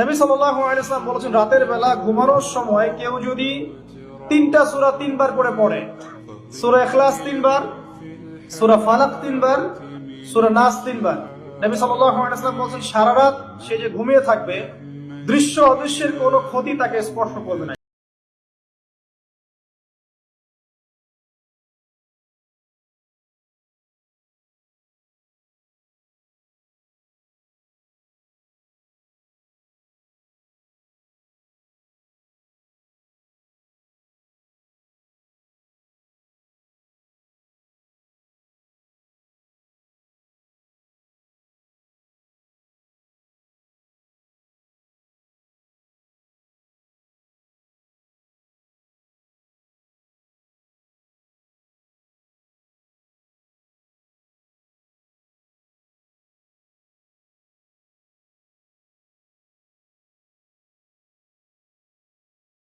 নবী সাল্লাল্লাহু আলাইহি ওয়াসাল্লাম বলেছেন, রাতের বেলা ঘুমানোর সময় কেউ যদি 3টা সূরা 3বার করে পড়ে, সূরা ইখলাস 3বার, সূরা ফালাক 3বার, সূরা নাস 3বার, নবী সাল্লাল্লাহু আলাইহি ওয়াসাল্লাম বলেছেন সারা রাত সে যে ঘুমিয়ে থাকবে, দৃশ্য অদৃশ্যের কোনো ক্ষতি তাকে স্পর্শ করবে না।